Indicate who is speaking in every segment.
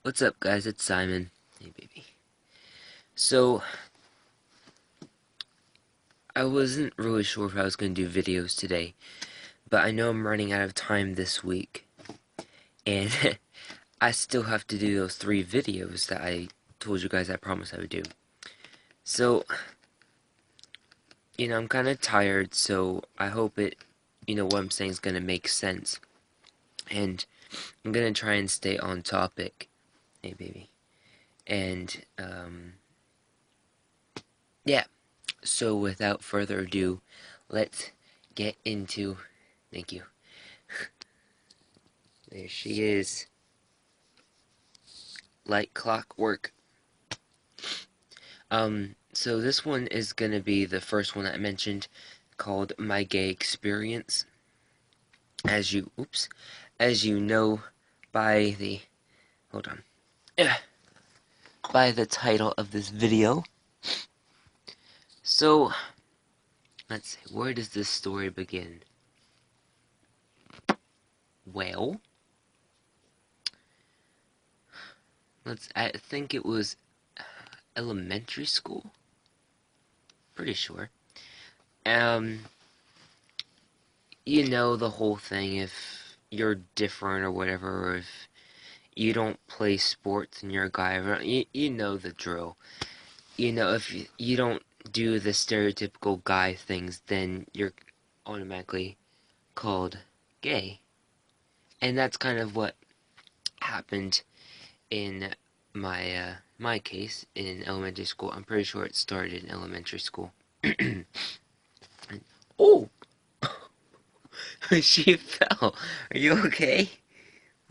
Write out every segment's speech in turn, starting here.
Speaker 1: What's up, guys? It's Simon. Hey, baby. So, I wasn't really sure if I was going to do videos today, but I know I'm running out of time this week, and I still have to do those 3 videos that I told you guys I promised I would do. So, I'm kind of tired, so I hope what I'm saying is going to make sense, and I'm going to try and stay on topic. Hey, baby. And, yeah. So, without further ado, let's get into... Thank you. There she is. Like clockwork. So this one is gonna be the first one I mentioned, called My Gay Experience. As you know by the, hold on, by the title of this video. So, let's see, where does this story begin? Well, I think it was elementary school? Pretty sure. Um, you know the whole thing, if you're different or whatever, or if you don't play sports and you're a guy, you know the drill. If you don't do the stereotypical guy things, then you're automatically called gay. And that's kind of what happened in my case in elementary school. I'm pretty sure it started in elementary school. Oh, she fell. Are you okay?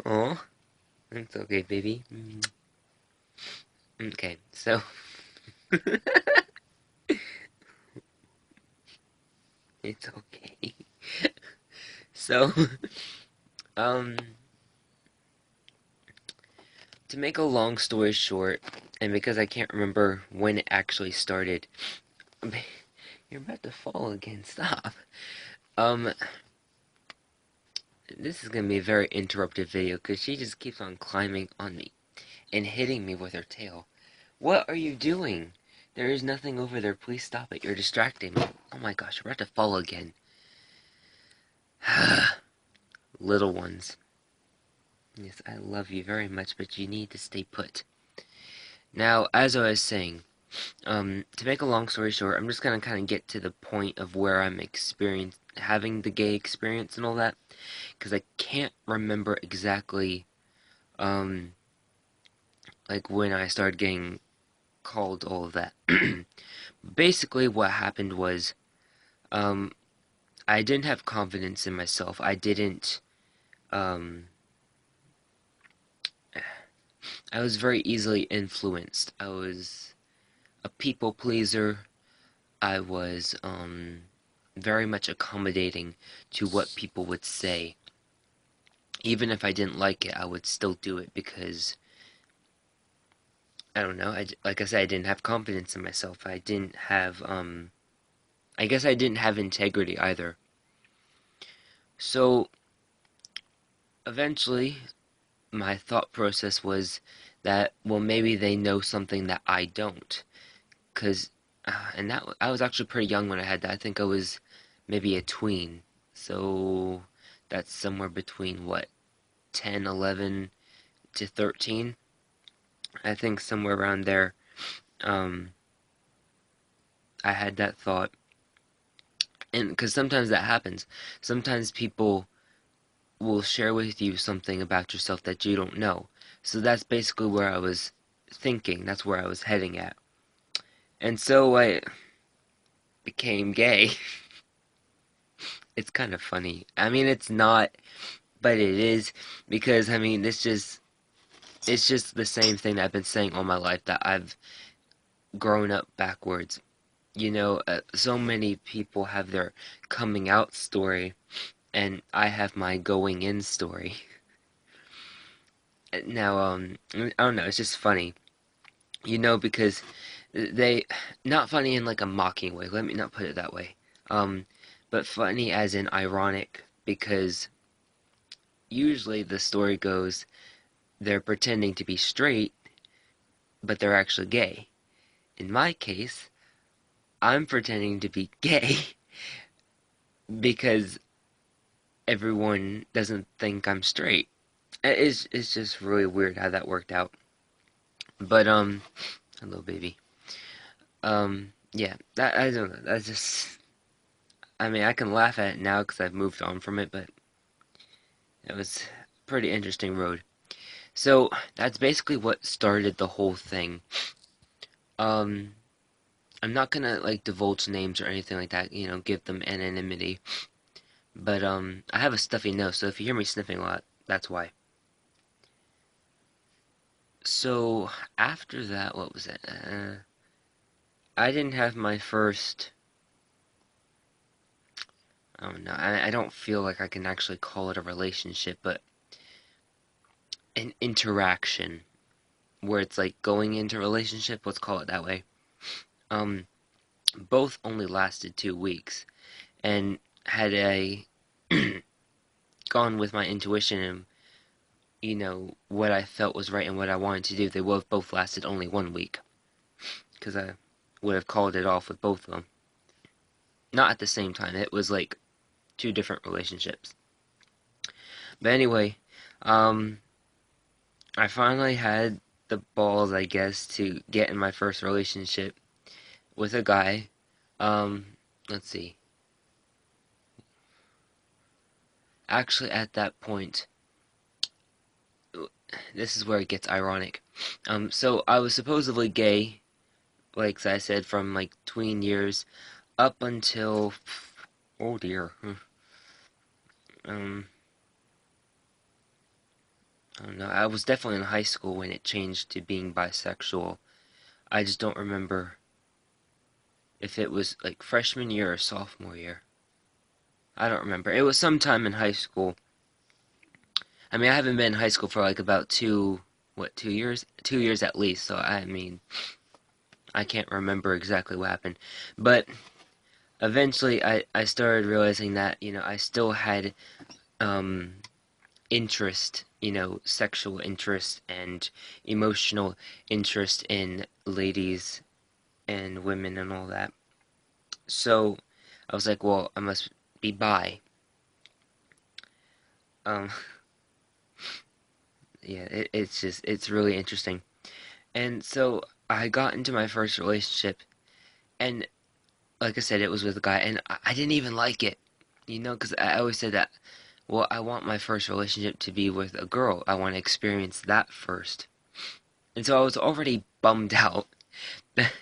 Speaker 1: Oh, it's okay, baby. Okay, so it's okay. So, um, to make a long story short, and because I can't remember when it actually started, you're about to fall again. Stop. Um, this is gonna be a very interruptive video because she just keeps on climbing on me and hitting me with her tail. What are you doing? There is nothing over there. Please stop it. You're distracting me. Oh my gosh, you're about to fall again. Little ones. Yes, I love you very much, but you need to stay put. Now, as I was saying, to make a long story short, I'm just gonna kind of get to the point of where I'm having the gay experience and all that, because I can't remember exactly, like when I started getting called all of that. Basically, what happened was, um, I didn't have confidence in myself. Um, I was very easily influenced. I was a people pleaser. I was, very much accommodating to what people would say. Even if I didn't like it, I would still do it because, I don't know, like I said, I didn't have confidence in myself. I guess I didn't have integrity either. So, eventually, my thought process was that, well, maybe they know something that I don't. Cause, and I was actually pretty young when I had that. I think I was maybe a tween. So, that's somewhere between, what, 10, 11 to 13? I think somewhere around there, um, I had that thought. And because sometimes that happens. Sometimes people will share with you something about yourself that you don't know. So that's basically where I was thinking. That's where I was heading at. And so I became gay. It's kind of funny. I mean, it's not, but it is, because I mean, it's just the same thing that I've been saying all my life, that I've grown up backwards. So many people have their coming out story, and I have my going in story. Now, I don't know, it's just funny, because they, not funny in like a mocking way, let me not put it that way, um, but funny as in ironic, because usually the story goes, they're pretending to be straight, but they're actually gay. In my case, I'm pretending to be gay because everyone doesn't think I'm straight. It's just really weird how that worked out. But hello baby. Yeah, that I don't know. That's just. I mean, I can laugh at it now because I've moved on from it, but it was a pretty interesting road. So that's basically what started the whole thing. Um, I'm not gonna like divulge names or anything like that. Give them anonymity. But I have a stuffy nose, so if you hear me sniffing a lot, that's why. So after that, what was it? I didn't have my first. I don't know. I don't feel like I can actually call it a relationship, but an interaction where it's like going into a relationship. Let's call it that way. Um, both only lasted 2 weeks, and had I gone with my intuition and what I felt was right and what I wanted to do, they would have both lasted only 1 week because I would have called it off with both of them. Not at the same time. It was like two different relationships. But anyway, um, I finally had the balls, I guess, to get in my first relationship with a guy. Let's see. Actually, at that point, this is where it gets ironic. So I was supposedly gay, like I said, from like tween years up until, oh dear, um, I don't know. I was definitely in high school when it changed to being bisexual. I just don't remember if it was like freshman year or sophomore year. I don't remember. It was sometime in high school. I mean, I haven't been in high school for like about 2 years? 2 years at least. So I mean, I can't remember exactly what happened. But eventually I started realizing that, I still had um, interest, sexual interest and emotional interest in ladies and women and all that. So I was like, well, I must be bi. Um, yeah, it's really interesting. And so I got into my first relationship, and like I said, it was with a guy, and I didn't even like it, because I always said that, well, I want my first relationship to be with a girl. I want to experience that first. And so I was already bummed out. Like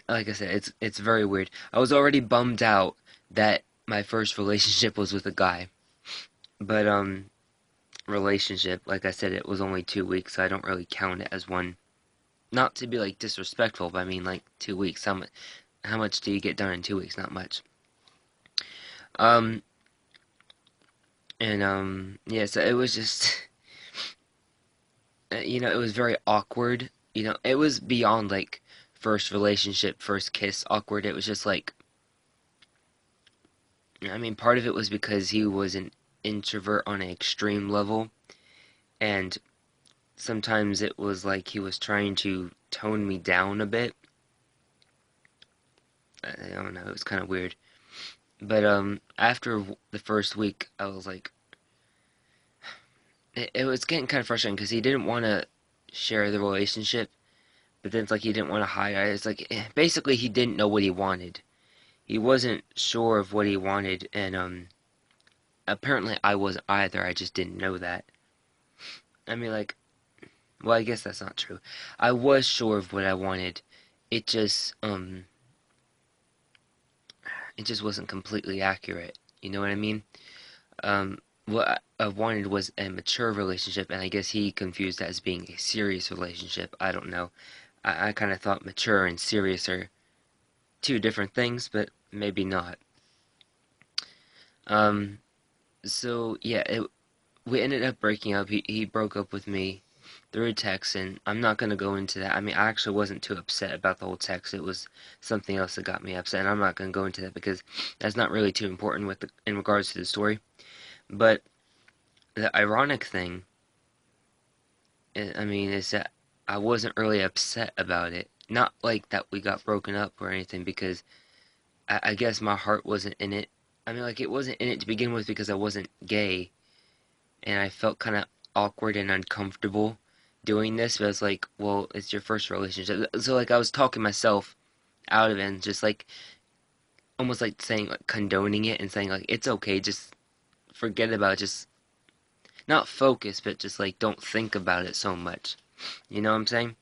Speaker 1: I said, it's very weird. I was already bummed out that my first relationship was with a guy. But relationship, like I said, it was only 2 weeks, so I don't really count it as one. Not to be like disrespectful, but I mean like 2 weeks. How much do you get done in 2 weeks? Not much. Um and yeah, so it was just it was very awkward. It was beyond like first relationship, first kiss awkward. It was just like, I mean, part of it was because he was an introvert on an extreme level, and sometimes it was like he was trying to tone me down a bit. I don't know, it was kind of weird. But after the first week, I was like, it was getting kind of frustrating because he didn't want to share the relationship, but then it's like he didn't want to hide it. It's like basically he didn't know what he wanted. He wasn't sure of what he wanted, and apparently I wasn't either. I just didn't know that. I mean, like, well, I guess that's not true. I was sure of what I wanted. It just it just wasn't completely accurate. You know what I mean? What I wanted was a mature relationship, and I guess he confused that as being a serious relationship. I don't know. I kind of thought mature and serious are two different things, but maybe not. Um, so yeah, we ended up breaking up. He broke up with me through text, and I'm not gonna go into that. I mean, I actually wasn't too upset about the whole text. It was something else that got me upset, and I'm not gonna go into that because that's not really too important in regards to the story. But the ironic thing I mean, is that I wasn't really upset about it. Not like that we got broken up or anything, because I guess my heart wasn't in it. I mean, like, it wasn't in it to begin with because I wasn't gay, and I felt kind of awkward and uncomfortable doing this. But it's like, well, it's your first relationship, so like I was talking myself out of it, and just like almost like saying, like, condoning it and saying like it's okay, just forget about it, just not focus, but just like don't think about it so much. You know what I'm saying?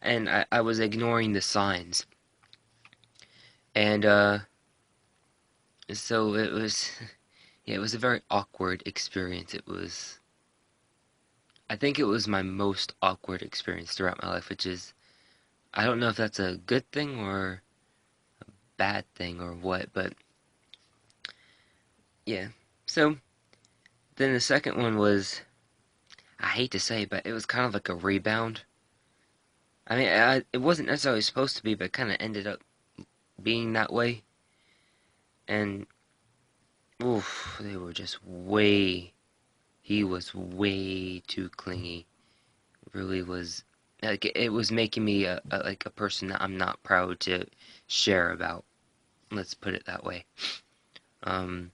Speaker 1: And I was ignoring the signs, and so it was, yeah, it was a very awkward experience. It was, I think it was my most awkward experience throughout my life, which is, I don't know if that's a good thing or bad thing or what, but yeah. So then the second one was, I hate to say, but it was kind of like a rebound. I mean, it wasn't necessarily supposed to be, but it kind of ended up being that way. And oof, they were just way. He was way too clingy. Really was, like, it was making me like a person that I'm not proud to share about. Let's put it that way. Um,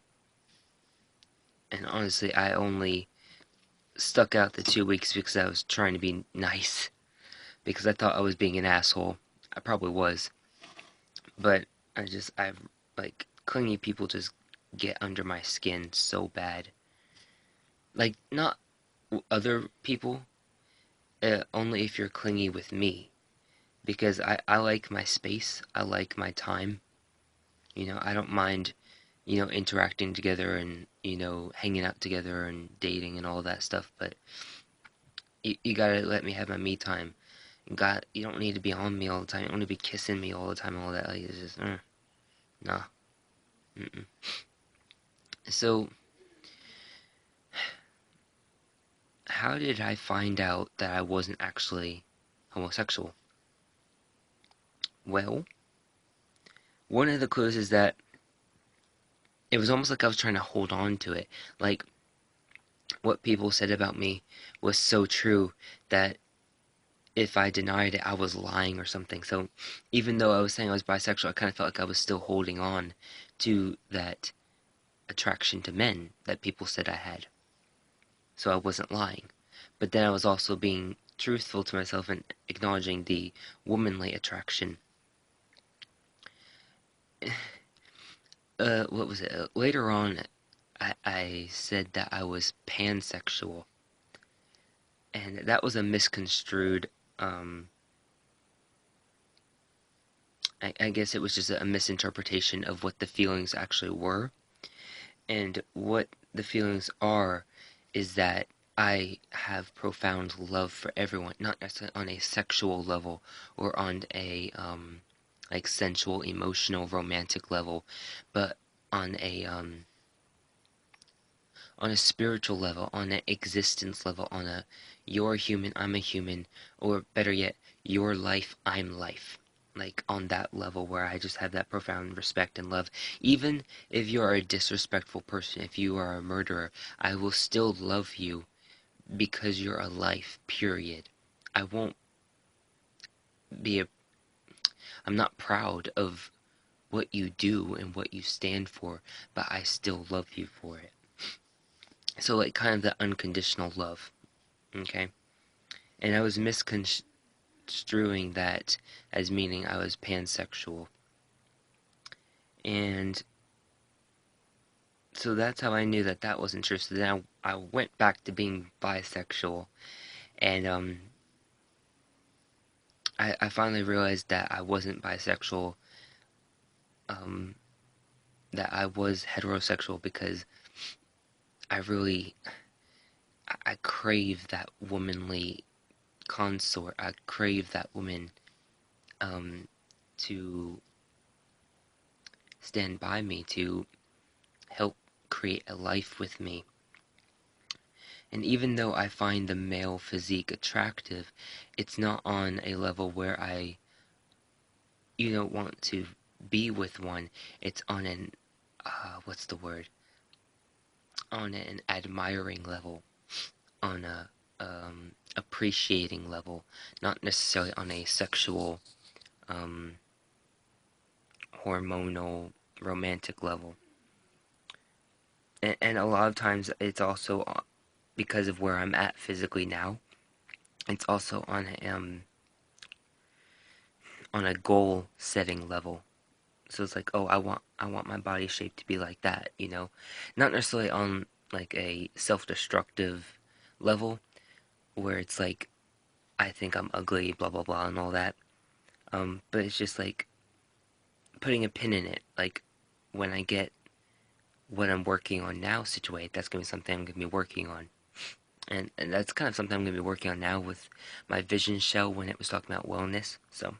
Speaker 1: and honestly, I only stuck out the 2 weeks because I was trying to be nice, because I thought I was being an asshole. I probably was, but I've, like, clingy people just get under my skin so bad. Like, not other people, only if you're clingy with me. Because I like my space, I like my time. I don't mind, interacting together and, hanging out together and dating and all that stuff, but you gotta let me have my me time. You don't need to be on me all the time. You don't need to be kissing me all the time, all that. Like, it's just, nah. Mm-mm. So, how did I find out that I wasn't actually homosexual? Well, one of the clues is that it was almost like I was trying to hold on to it. Like, what people said about me was so true that if I denied it, I was lying or something. So even though I was saying I was bisexual, I kind of felt like I was still holding on to that attraction to men that people said I had. So I wasn't lying. But then I was also being truthful to myself and acknowledging the womanly attraction. What was it? Later on, I said that I was pansexual. And that was a misconstrued, I guess it was just a misinterpretation of what the feelings actually were. And what the feelings are is that I have profound love for everyone, not necessarily on a sexual level or on a, like, sensual, emotional, romantic level, but on a spiritual level, on an existence level, on a you're a human, I'm a human, or better yet, your life, I'm life. Like, on that level where I just have that profound respect and love. Even if you are a disrespectful person, if you are a murderer, I will still love you because you're a life, period. I won't be a, I'm not proud of what you do and what you stand for, but I still love you for it. So, like, kind of the unconditional love, okay? And I was misconstruing that as meaning I was pansexual. And so that's how I knew that that wasn't true. So then I went back to being bisexual. And I finally realized that I wasn't bisexual, um, that I was heterosexual, because I really, I crave that womanly consort. I crave that woman, um, to stand by me, to help create a life with me. And even though I find the male physique attractive, it's not on a level where I, want to be with one. It's on an, what's the word? On an admiring level, on a appreciating level, not necessarily on a sexual, um, hormonal, romantic level. And a lot of times it's also because of where I'm at physically now. It's also on a goal setting level. So it's like, oh, I want my body shape to be like that, not necessarily on like a self-destructive level where it's like I think I'm ugly, blah blah blah, and all that. But it's just like putting a pin in it. Like when I get what I'm working on now situated, that's gonna be something I'm gonna be working on. And that's kind of something I'm gonna be working on now with my vision show when it was talking about wellness. So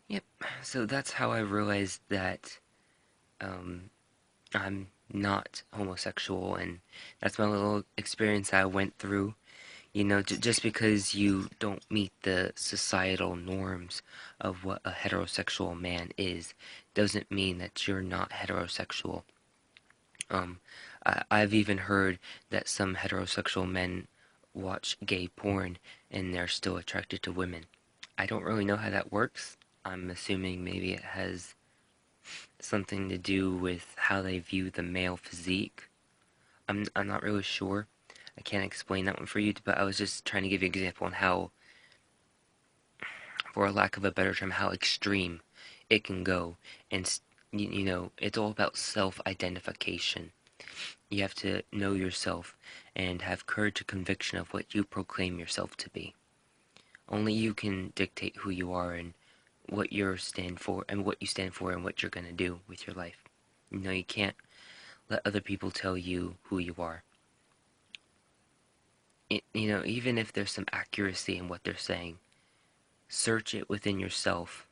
Speaker 1: yep. So that's how I realized that um, I'm not homosexual, and that's my little experience I went through. Just because you don't meet the societal norms of what a heterosexual man is, doesn't mean that you're not heterosexual. Um, I've even heard that some heterosexual men watch gay porn and they're still attracted to women. I don't really know how that works. I'm assuming maybe it has something to do with how they view the male physique. I'm not really sure. I can't explain that one for you, but I was just trying to give you an example on how, for a lack of a better term, how extreme it can go. And it's all about self-identification. You have to know yourself and have courage and conviction of what you proclaim yourself to be. Only you can dictate who you are and what you stand for and what you're going to do with your life. You can't let other people tell you who you are. Even if there's some accuracy in what they're saying, search it within yourself,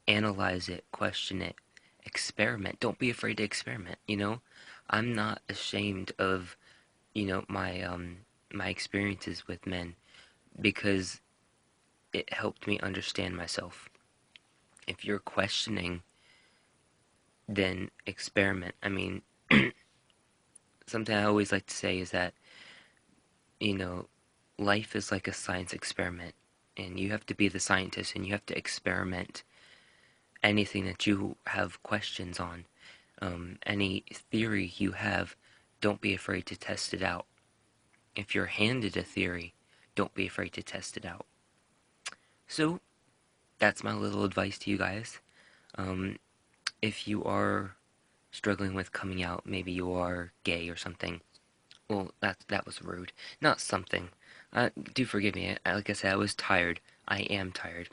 Speaker 1: analyze it, question it, experiment. Don't be afraid to experiment. I'm not ashamed of, my experiences with men because it helped me understand myself. If you're questioning, then experiment. I mean, something I always like to say is that, you know, life is like a science experiment, and you have to be the scientist and you have to experiment anything that you have questions on. Any theory you have, don't be afraid to test it out. If you're handed a theory, don't be afraid to test it out. So, that's my little advice to you guys. Um, if you are struggling with coming out, maybe you are gay or something. Well, that was rude. Not something. Do forgive me. Like I said, I was tired. I am tired.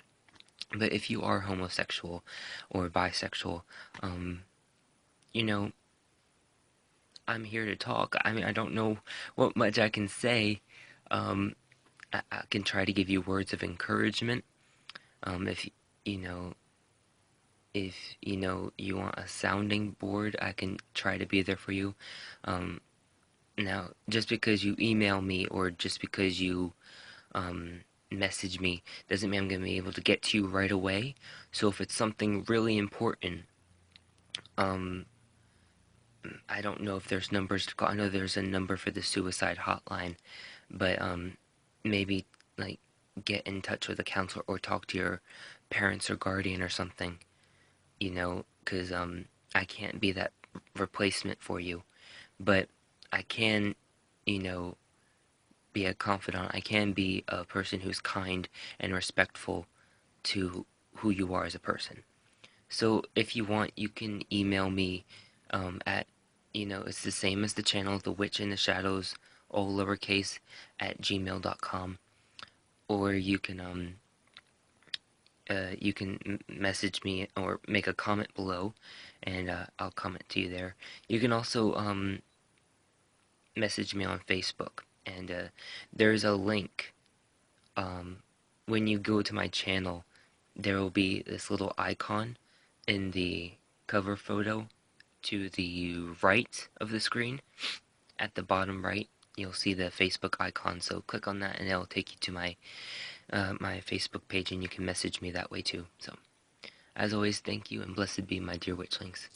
Speaker 1: But if you are homosexual or bisexual, um, you know, I'm here to talk. I mean, I don't know what much I can say. Um, I can try to give you words of encouragement. If you know, if you want a sounding board, I can try to be there for you. Um, Now, just because you email me or just because you message me doesn't mean I'm going to be able to get to you right away. So if it's something really important, um, I don't know if there's numbers to call. I know there's a number for the suicide hotline, but maybe like get in touch with a counselor or talk to your parents or guardian or something, because I can't be that replacement for you, but I can, you know, be a confidant. I can be a person who's kind and respectful to who you are as a person. So if you want, you can email me at, it's the same as the channel, The Witch in the Shadows, all lowercase, at gmail.com. Or you can message me or make a comment below, and I'll comment to you there. You can also message me on Facebook, and there's a link. When you go to my channel, there will be this little icon in the cover photo to the right of the screen. At the bottom right, you'll see the Facebook icon, so click on that and it'll take you to my Facebook page, and you can message me that way too. So, as always, thank you, and blessed be my dear witchlings.